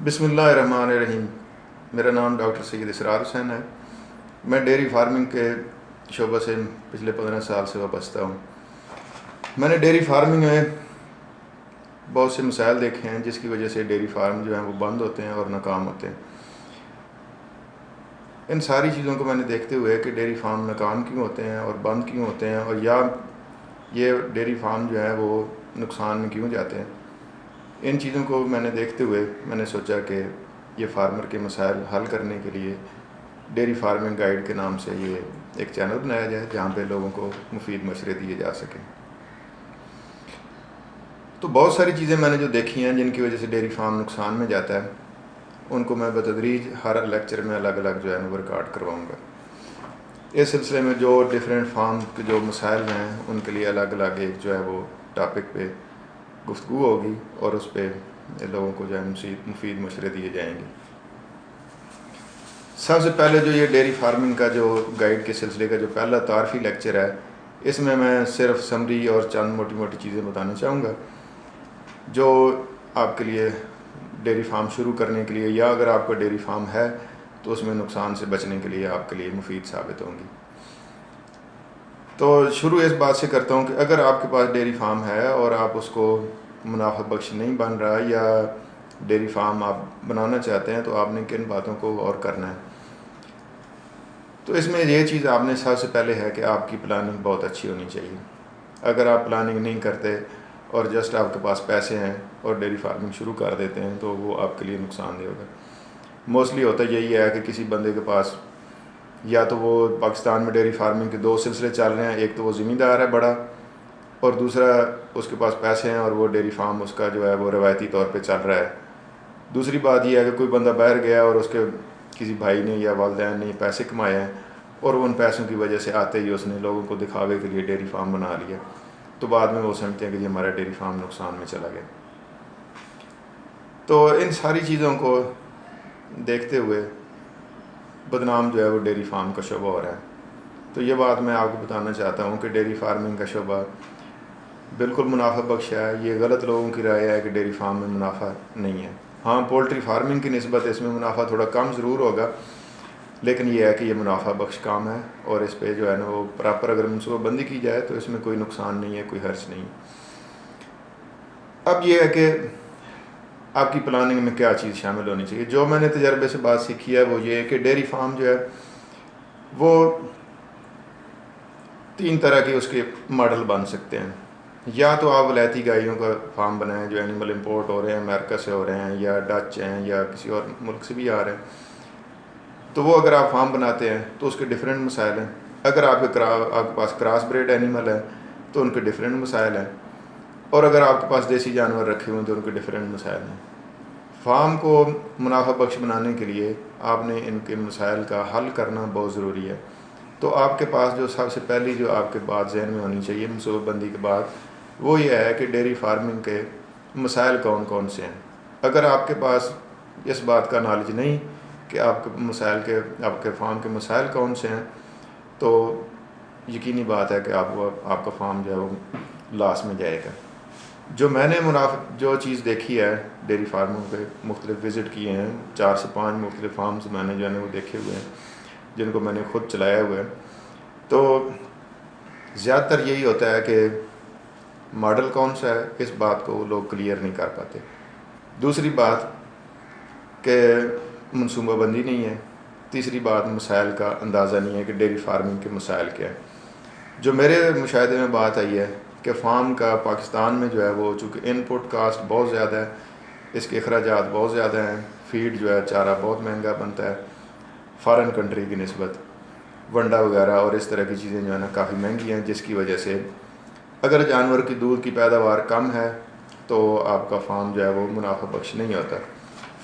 بسم اللہ الرحمن الرحیم۔ میرا نام ڈاکٹر سید اسرار حسین ہے۔ میں ڈیری فارمنگ کے شعبہ سے پچھلے 15 سال سے وابستہ ہوں۔ میں نے ڈیری فارمنگ میں بہت سے مسائل دیکھے ہیں جس کی وجہ سے ڈیری فارم جو ہیں وہ بند ہوتے ہیں اور ناکام ہوتے ہیں۔ ان ساری چیزوں کو میں نے دیکھتے ہوئے کہ ڈیری فارم ناکام کیوں ہوتے ہیں اور بند کیوں ہوتے ہیں، اور یا یہ ڈیری فارم جو ہے وہ نقصان میں کیوں جاتے ہیں، ان چیزوں کو میں نے دیکھتے ہوئے میں نے سوچا کہ یہ فارمر کے مسائل حل کرنے کے لیے ڈیری فارمنگ گائیڈ کے نام سے یہ ایک چینل بنایا جائے جہاں پہ لوگوں کو مفید مشورے دیے جا سکیں۔ تو بہت ساری چیزیں میں نے جو دیکھی ہیں جن کی وجہ سے ڈیری فارم نقصان میں جاتا ہے، ان کو میں بتدریج ہر لیکچر میں الگ الگ جو ہے وہ ریکارڈ کرواؤں گا۔ اس سلسلے میں جو ڈیفرنٹ فارم کے جو مسائل ہیں ان کے لیے الگ الگ ایک جو ہے وہ ٹاپک پہ گفتگو ہوگی اور اس پہ لوگوں کو جو ہے مفید مشورے دیے جائیں گے۔ سب سے پہلے جو یہ ڈیری فارمنگ کا جو گائیڈ کے سلسلے کا جو پہلا تعارفی لیکچر ہے، اس میں میں صرف سمری اور چند موٹی موٹی چیزیں بتانا چاہوں گا جو آپ کے لیے ڈیری فارم شروع کرنے کے لیے، یا اگر آپ کا ڈیری فارم ہے تو اس میں نقصان سے بچنے کے لیے آپ کے لیے مفید ثابت ہوں گی۔ تو شروع اس بات سے کرتا ہوں کہ اگر آپ کے پاس ڈیری فارم ہے اور آپ اس کو منافع بخش نہیں بن رہا، یا ڈیری فارم آپ بنانا چاہتے ہیں، تو آپ نے کن باتوں کو غور کرنا ہے۔ تو اس میں یہ چیز آپ نے سب سے پہلے ہے کہ آپ کی پلاننگ بہت اچھی ہونی چاہیے۔ اگر آپ پلاننگ نہیں کرتے اور جسٹ آپ کے پاس پیسے ہیں اور ڈیری فارمنگ شروع کر دیتے ہیں تو وہ آپ کے لیے نقصان دہ ہوگا۔ موسٹلی ہوتا یہی ہے کہ کسی بندے کے پاس یا تو وہ پاکستان میں ڈیری فارمنگ کے 2 سلسلے چل رہے ہیں، ایک تو وہ زمیندار ہے بڑا، اور دوسرا اس کے پاس پیسے ہیں اور وہ ڈیری فارم اس کا جو ہے وہ روایتی طور پہ چل رہا ہے۔ دوسری بات یہ ہے کہ کوئی بندہ باہر گیا اور اس کے کسی بھائی نے یا والدین نے پیسے کمائے ہیں اور ان پیسوں کی وجہ سے آتے ہی اس نے لوگوں کو دکھاوے کے لیے ڈیری فارم بنا لیا، تو بعد میں وہ سمجھتے ہیں کہ یہ ہمارا ڈیری فارم نقصان میں چلا گیا۔ تو ان ساری چیزوں کو دیکھتے ہوئے بدنام جو ہے وہ ڈیری فارم کا شعبہ ہو رہا ہے۔ تو یہ بات میں آپ کو بتانا چاہتا ہوں کہ ڈیری فارمنگ کا شعبہ بالکل منافع بخش ہے۔ یہ غلط لوگوں کی رائے ہے کہ ڈیری فارم میں منافع نہیں ہے۔ ہاں، پولٹری فارمنگ کی نسبت اس میں منافع تھوڑا کم ضرور ہوگا، لیکن یہ ہے کہ یہ منافع بخش کام ہے، اور اس پہ جو ہے نا وہ پراپر اگر منصوبہ بندی کی جائے تو اس میں کوئی نقصان نہیں ہے، کوئی حرج نہیں۔ اب یہ ہے کہ آپ کی پلاننگ میں کیا چیز شامل ہونی چاہیے۔ جو میں نے تجربے سے بات سیکھی ہے وہ یہ ہے کہ ڈیری فارم جو ہے وہ 3 طرح کے اس کے ماڈل بن سکتے ہیں۔ یا تو آپ ولایتی گائیوں کا فارم بنائیں جو اینیمل امپورٹ ہو رہے ہیں، امریکہ سے ہو رہے ہیں یا ڈچ ہیں یا کسی اور ملک سے بھی آ رہے ہیں، تو وہ اگر آپ فارم بناتے ہیں تو اس کے ڈیفرنٹ مسائل ہیں۔ اگر آپ کے پاس کراس بریڈ اینیمل ہے تو ان کے ڈیفرنٹ مسائل ہیں، اور اگر آپ کے پاس دیسی جانور رکھے ہوئے ہیں تو ان کے ڈیفرنٹ مسائل ہیں۔ فارم کو منافع بخش بنانے کے لیے آپ نے ان کے مسائل کا حل کرنا بہت ضروری ہے۔ تو آپ کے پاس جو سب سے پہلی جو آپ کے بات ذہن میں ہونی چاہیے منصوبہ بندی کے بعد، وہ یہ ہے کہ ڈیری فارمنگ کے مسائل کون کون سے ہیں۔ اگر آپ کے پاس اس بات کا نالج نہیں کہ آپ کے فارم کے مسائل کون سے ہیں، تو یقینی بات ہے کہ آپ کا فارم جو ہے وہ لاس میں جائے گا۔ جو میں نے جو چیز دیکھی ہے ڈیری فارموں پہ مختلف وزٹ کیے ہیں، 4 سے 5 مختلف فارمز میں نے جو ہے وہ دیکھے ہوئے ہیں جن کو میں نے خود چلایا ہوا ہے، تو زیادہ تر یہی ہوتا ہے کہ ماڈل کون سا ہے اس بات کو لوگ کلیئر نہیں کر پاتے۔ دوسری بات کہ منصوبہ بندی نہیں ہے۔ تیسری بات مسائل کا اندازہ نہیں ہے کہ ڈیری فارمنگ کے مسائل کیا ہے۔ جو میرے مشاہدے میں بات آئی ہے کہ فارم کا پاکستان میں جو ہے وہ چونکہ ان پٹ کاسٹ بہت زیادہ ہے، اس کے اخراجات بہت زیادہ ہیں، فیڈ جو ہے چارہ بہت مہنگا بنتا ہے فارن کنٹری کی نسبت، ونڈا وغیرہ اور اس طرح کی چیزیں جو ہے نا کافی مہنگی ہیں، جس کی وجہ سے اگر جانور کی دودھ کی پیداوار کم ہے تو آپ کا فارم جو ہے وہ منافع بخش نہیں ہوتا۔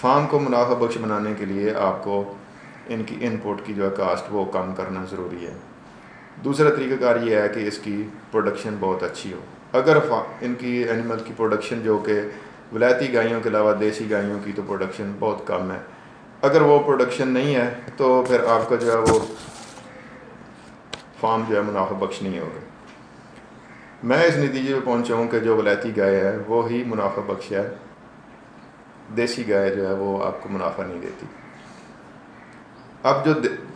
فارم کو منافع بخش بنانے کے لیے آپ کو ان کی ان پٹ کی جو ہے کاسٹ وہ کم کرنا ضروری ہے۔ دوسرا طریقہ کار یہ ہے کہ اس کی پروڈکشن بہت اچھی ہو۔ اگر ان کی اینیمل کی پروڈکشن جو کہ ولایتی گائیوں کے علاوہ دیسی گائیوں کی تو پروڈکشن بہت کم ہے، اگر وہ پروڈکشن نہیں ہے تو پھر آپ کا جو ہے وہ فارم جو ہے منافع بخش نہیں ہوگا۔ میں اس نتیجے پہ پہنچا ہوں کہ جو ولایتی گائے ہے وہ ہی منافع بخش ہے، دیسی گائے جو ہے وہ آپ کو منافع نہیں دیتی. اب جو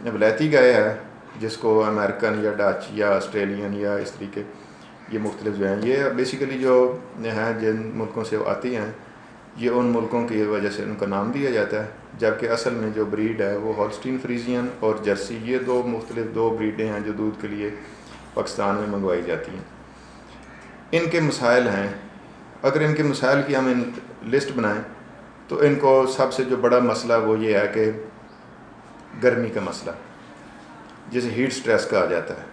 ولایتی گائے ہے جس کو امریکن یا ڈچ یا آسٹریلین یا اس طریقے یہ مختلف جو ہیں، یہ بیسیکلی جو ہیں جن ملکوں سے آتی ہیں یہ ان ملکوں کی وجہ سے ان کا نام دیا جاتا ہے، جبکہ اصل میں جو بریڈ ہے وہ ہولسٹین فریزین اور جرسی، یہ دو مختلف بریڈیں ہیں جو دودھ کے لیے پاکستان میں منگوائی جاتی ہیں. ان کے مسائل ہیں. اگر ان کے مسائل کی ہم لسٹ بنائیں تو ان کو سب سے جو بڑا مسئلہ وہ یہ ہے کہ گرمی کا مسئلہ، جسے ہیٹ سٹریس کہا جاتا ہے.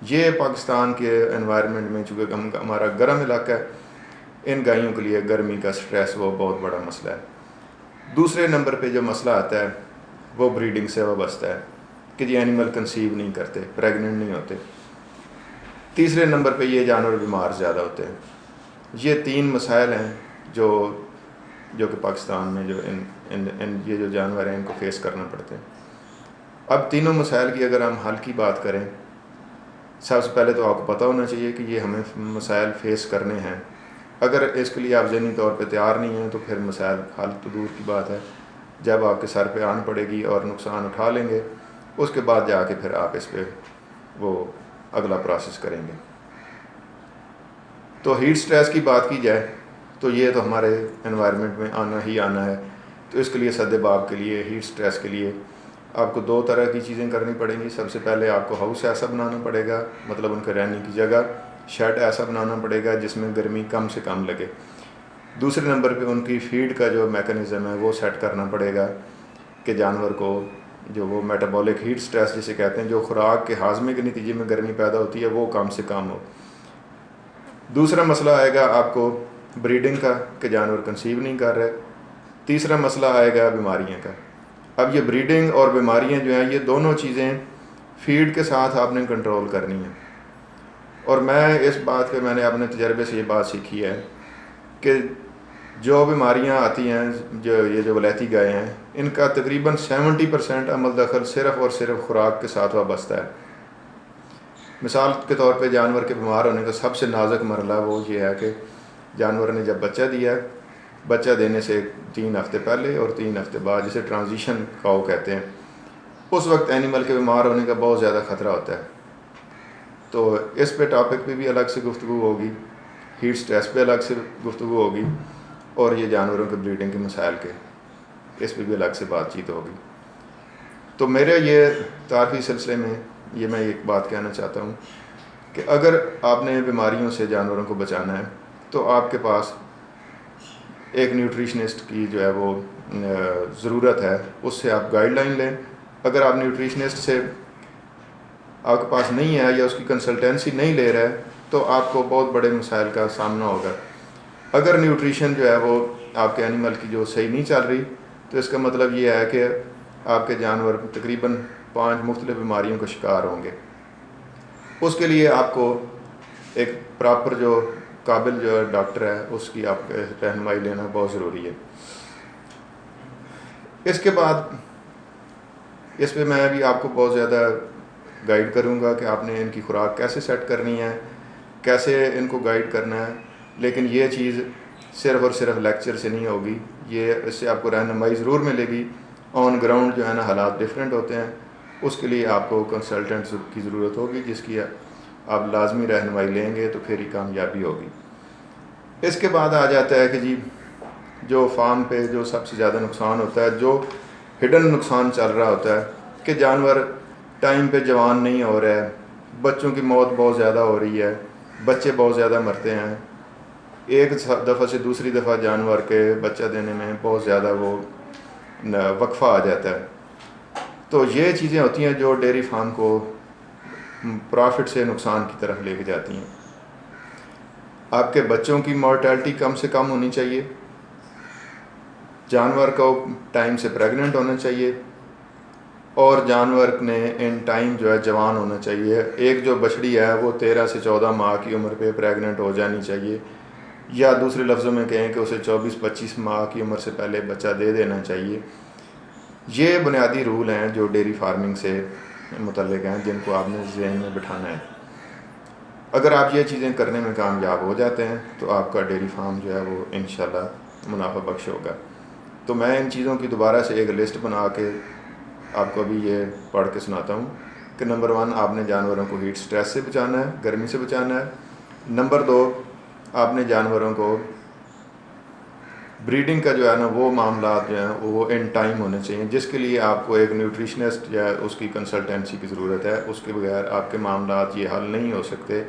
یہ پاکستان کے انوائرمنٹ میں چونکہ ہمارا گرم علاقہ ہے، ان گائیوں کے لیے گرمی کا سٹریس وہ بہت بڑا مسئلہ ہے. دوسرے نمبر پہ جو مسئلہ آتا ہے وہ بریڈنگ سے وابستہ ہے کہ یہ اینیمل کنسیو نہیں کرتے، پریگننٹ نہیں ہوتے. تیسرے نمبر پہ یہ جانور بیمار زیادہ ہوتے ہیں. یہ 3 مسائل ہیں جو کہ پاکستان میں جو یہ جو جانور ہیں ان کو فیس کرنا پڑتے ہیں. اب تینوں مسائل کی اگر ہم حل کی بات کریں، سب سے پہلے تو آپ کو پتہ ہونا چاہیے کہ یہ ہمیں مسائل فیس کرنے ہیں. اگر اس کے لیے آپ ذہنی طور پہ تیار نہیں ہیں تو پھر مسائل حل تو دور کی بات ہے. جب آپ کے سر پہ آن پڑے گی اور نقصان اٹھا لیں گے، اس کے بعد جا کے پھر آپ اس پہ وہ اگلا پروسیس کریں گے. تو ہیٹ سٹریس کی بات کی جائے تو یہ تو ہمارے انوائرمنٹ میں آنا ہی آنا ہے. تو اس کے لیے سد باب کے لیے ہیٹ سٹریس کے لیے آپ کو 2 طرح کی چیزیں کرنی پڑیں گی. سب سے پہلے آپ کو ہاؤس ایسا بنانا پڑے گا، مطلب ان کے رہنے کی جگہ، شیڈ ایسا بنانا پڑے گا جس میں گرمی کم سے کم لگے. دوسرے نمبر پہ ان کی فیڈ کا جو میکانزم ہے وہ سیٹ کرنا پڑے گا کہ جانور کو جو وہ میٹابولک ہیٹ سٹریس جسے کہتے ہیں، جو خوراک کے ہاضمے کے نتیجے میں گرمی پیدا ہوتی ہے، وہ کم سے کم ہو. دوسرا مسئلہ آئے گا آپ کو بریڈنگ کا کہ جانور کنسیو نہیں کر رہے. تیسرا مسئلہ آئے گا بیماریاں کا. اب یہ بریڈنگ اور بیماریاں جو ہیں، یہ دونوں چیزیں فیڈ کے ساتھ آپ نے کنٹرول کرنی ہیں. اور میں اس بات پہ میں نے اپنے تجربے سے یہ بات سیکھی ہے کہ جو بیماریاں آتی ہیں، جو ولایتی گائے ہیں، ان کا تقریباً 70% عمل دخل صرف اور صرف خوراک کے ساتھ وابستہ ہے. مثال کے طور پہ جانور کے بیمار ہونے کا سب سے نازک مرحلہ وہ یہ ہے کہ جانور نے جب بچہ دیا، بچہ دینے سے 3 ہفتے پہلے اور 3 ہفتے بعد، جسے ٹرانزیشن کاؤ کہتے ہیں، اس وقت اینیمل کے بیمار ہونے کا بہت زیادہ خطرہ ہوتا ہے. تو اس پہ ٹاپک پہ بھی الگ سے گفتگو ہوگی، ہیٹ سٹریس پہ الگ سے گفتگو ہوگی، اور یہ جانوروں کے بریڈنگ کے مسائل کے اس پہ بھی الگ سے بات چیت ہوگی. تو میرے یہ تعارفی سلسلے میں یہ میں ایک بات کہنا چاہتا ہوں کہ اگر آپ نے بیماریوں سے جانوروں کو بچانا ہے تو آپ کے پاس ایک نیوٹریشنسٹ کی جو ہے وہ ضرورت ہے. اس سے آپ گائیڈ لائن لیں. اگر آپ نیوٹریشنسٹ سے آپ کے پاس نہیں ہے یا اس کی کنسلٹینسی نہیں لے رہے تو آپ کو بہت بڑے مسائل کا سامنا ہوگا. اگر نیوٹریشن جو ہے وہ آپ کے اینیمل کی جو صحیح نہیں چل رہی تو اس کا مطلب یہ ہے کہ آپ کے جانور تقریباً 5 مختلف بیماریوں کا شکار ہوں گے. اس کے لیے آپ کو ایک پراپر جو قابل جو ڈاکٹر ہے اس کی آپ رہنمائی لینا بہت ضروری ہے. اس کے بعد اس پہ میں بھی آپ کو بہت زیادہ گائیڈ کروں گا کہ آپ نے ان کی خوراک کیسے سیٹ کرنی ہے، کیسے ان کو گائیڈ کرنا ہے. لیکن یہ چیز صرف اور صرف لیکچر سے نہیں ہوگی، یہ اس سے آپ کو رہنمائی ضرور ملے گی. آن گراؤنڈ جو ہے نا حالات ڈیفرنٹ ہوتے ہیں، اس کے لیے آپ کو کنسلٹنٹ کی ضرورت ہوگی جس کی آپ لازمی رہنمائی لیں گے تو پھر ہی کامیابی ہوگی. اس کے بعد آ جاتا ہے کہ جی جو فارم پہ جو سب سے زیادہ نقصان ہوتا ہے، جو ہڈن نقصان چل رہا ہوتا ہے کہ جانور ٹائم پہ جوان نہیں ہو رہا ہے، بچوں کی موت بہت زیادہ ہو رہی ہے، بچے بہت زیادہ مرتے ہیں. ایک دفعہ سے دوسری دفعہ جانور کے بچہ دینے میں بہت زیادہ وہ وقفہ آ جاتا ہے. تو یہ چیزیں ہوتی ہیں جو ڈیری فارم کو پرافٹ سے نقصان کی طرف لے کے جاتی ہیں. آپ کے بچوں کی مورٹیلٹی کم سے کم ہونی چاہیے، جانور کو ٹائم سے پریگننٹ ہونا چاہیے، اور جانور نے ان ٹائم جو ہے جوان ہونا چاہیے. ایک جو بچڑی ہے وہ 13 سے 14 ماہ کی عمر پہ پریگننٹ ہو جانی چاہیے، یا دوسرے لفظوں میں کہیں کہ اسے 24-25 ماہ کی عمر سے پہلے بچہ دے دینا چاہیے. یہ بنیادی رول ہیں جو ڈیری فارمنگ سے متعلق ہیں، جن کو آپ نے ذہن میں بٹھانا ہے. اگر آپ یہ چیزیں کرنے میں کامیاب ہو جاتے ہیں تو آپ کا ڈیری فارم جو ہے وہ انشاءاللہ منافع بخش ہوگا. تو میں ان چیزوں کی دوبارہ سے ایک لسٹ بنا کے آپ کو ابھی یہ پڑھ کے سناتا ہوں کہ نمبر 1 آپ نے جانوروں کو ہیٹ سٹریس سے بچانا ہے، گرمی سے بچانا ہے۔ نمبر 2 آپ نے جانوروں کو بریڈنگ کا جو ہے نا وہ معاملات جو ہیں وہ ان ٹائم ہونے چاہیے، جس کے لیے آپ کو ایک نیوٹریشنسٹ یا اس کی کنسلٹنسی کی ضرورت ہے، اس کے بغیر آپ کے معاملات یہ حل نہیں ہو سکتے۔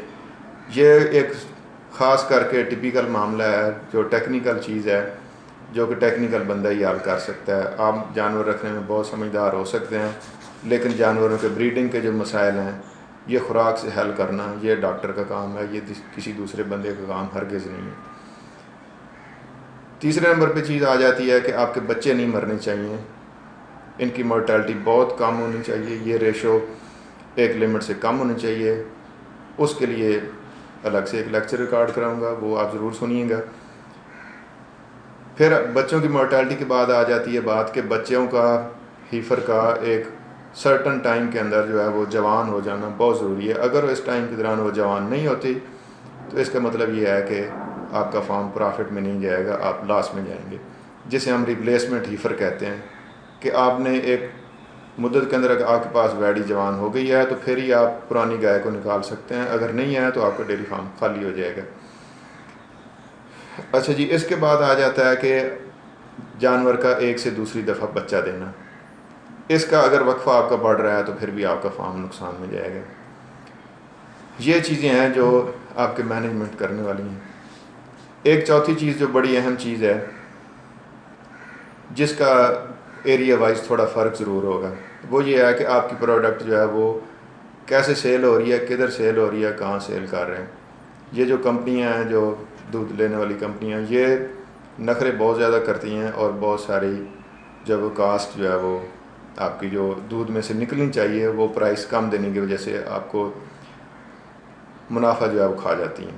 یہ ایک خاص کر کے ٹپیکل معاملہ ہے جو ٹیکنیکل چیز ہے، جو کہ ٹیکنیکل بندہ ہی حل کر سکتا ہے۔ آپ جانور رکھنے میں بہت سمجھدار ہو سکتے ہیں، لیکن جانوروں کے بریڈنگ کے جو مسائل ہیں یہ خوراک سے حل کرنا یہ ڈاکٹر کا کام ہے، یہ کسی دوسرے بندے کا کام ہرگز نہیں ہے۔ تیسرے نمبر پہ چیز آ جاتی ہے کہ آپ کے بچے نہیں مرنے چاہیے، ان کی مورٹیلٹی بہت کم ہونی چاہیے، یہ ریشو ایک لمٹ سے کم ہونی چاہیے۔ اس کے لیے الگ سے ایک لیکچر ریکارڈ کراؤں گا، وہ آپ ضرور سنیے گا۔ پھر بچوں کی مورٹیلٹی کے بعد آ جاتی ہے بات کہ بچوں کا ہیفر کا ایک سرٹن ٹائم کے اندر جو ہے وہ جوان ہو جانا بہت ضروری ہے۔ اگر اس ٹائم کے دوران وہ جوان نہیں ہوتی تو اس کا مطلب یہ ہے کہ آپ کا فارم پرافٹ میں نہیں جائے گا، آپ لاس میں جائیں گے، جسے ہم ریپلیسمنٹ ہیفر کہتے ہیں کہ آپ نے ایک مدت کے اندر اگر آپ کے پاس ویڑی جوان ہو گئی ہے تو پھر ہی آپ پرانی گائے کو نکال سکتے ہیں، اگر نہیں ہے تو آپ کا ڈیری فارم خالی ہو جائے گا۔ اچھا جی، اس کے بعد آ جاتا ہے کہ جانور کا ایک سے دوسری دفعہ بچہ دینا، اس کا اگر وقفہ آپ کا بڑھ رہا ہے تو پھر بھی آپ کا فارم نقصان میں جائے گا۔ یہ چیزیں ہیں جو آپ کے مینجمنٹ کرنے والی ہیں۔ ایک چوتھی چیز جو بڑی اہم چیز ہے، جس کا ایریا وائز تھوڑا فرق ضرور ہوگا، وہ یہ ہے کہ آپ کی پروڈکٹ جو ہے وہ کیسے سیل ہو رہی ہے، کدھر سیل ہو رہی ہے، کہاں سیل کر رہے ہیں۔ یہ جو کمپنیاں ہیں، جو دودھ لینے والی کمپنیاں، یہ نخرے بہت زیادہ کرتی ہیں اور بہت ساری جب کاسٹ جو ہے وہ آپ کی جو دودھ میں سے نکلنی چاہیے وہ پرائس کم دینے کی وجہ سے آپ کو منافع جو ہے وہ کھا جاتی ہیں۔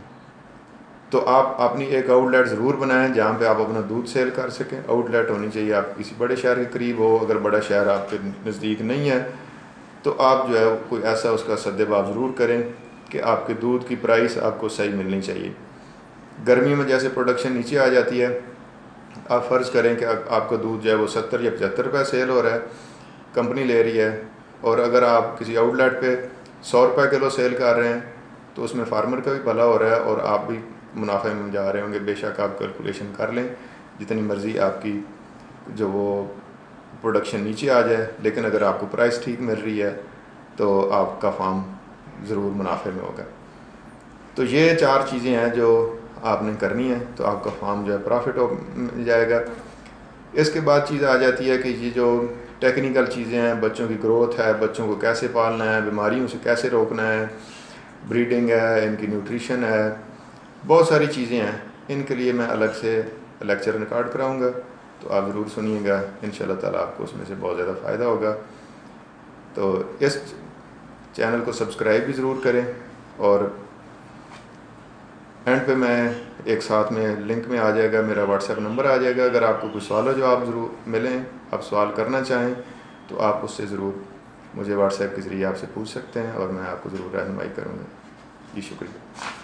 تو آپ اپنی ایک آؤٹ لیٹ ضرور بنائیں جہاں پہ آپ اپنا دودھ سیل کر سکیں۔ آؤٹ لیٹ ہونی چاہیے آپ کسی بڑے شہر کے قریب ہو، اگر بڑا شہر آپ کے نزدیک نہیں ہے تو آپ جو ہے کوئی ایسا اس کا سدے باب ضرور کریں کہ آپ کے دودھ کی پرائس آپ کو صحیح ملنی چاہیے۔ گرمی میں جیسے پروڈکشن نیچے آ جاتی ہے، آپ فرض کریں کہ آپ کا دودھ جو ہے وہ 70 یا 75 روپے سیل ہو رہا ہے، کمپنی لے رہی ہے، اور اگر آپ کسی آؤٹ لیٹ پہ 100 روپے کلو سیل کر رہے ہیں تو اس میں فارمر کا بھی بھلا ہو رہا ہے اور آپ بھی منافع میں جا رہے ہوں گے۔ بے شک آپ کیلکولیشن کر لیں جتنی مرضی آپ کی جو وہ پروڈکشن نیچے آ جائے، لیکن اگر آپ کو پرائس ٹھیک مل رہی ہے تو آپ کا فارم ضرور منافع میں ہوگا۔ تو یہ 4 چیزیں ہیں جو آپ نے کرنی ہے تو آپ کا فارم جو ہے پرافٹ ہو جائے گا۔ اس کے بعد چیز آ جاتی ہے کہ یہ جو ٹیکنیکل چیزیں ہیں، بچوں کی گروتھ ہے، بچوں کو کیسے پالنا ہے، بیماریوں سے کیسے روکنا ہے، بریڈنگ ہے، ان کی نیوٹریشن ہے، بہت ساری چیزیں ہیں۔ ان کے لیے میں الگ سے لیکچر ریکارڈ کراؤں گا تو آپ ضرور سنیے گا، انشاءاللہ تعالیٰ آپ کو اس میں سے بہت زیادہ فائدہ ہوگا۔ تو اس چینل کو سبسکرائب بھی ضرور کریں، اور اینڈ پہ میں ایک ساتھ میں لنک میں آ جائے گا، میرا واٹس ایپ نمبر آ جائے گا۔ اگر آپ کو کوئی سوال ہو جو آپ ضرور ملیں، آپ سوال کرنا چاہیں تو آپ اس سے ضرور مجھے واٹس ایپ کے ذریعے آپ سے پوچھ سکتے ہیں اور میں آپ کو ضرور رہنمائی کروں گا۔ جی شکریہ۔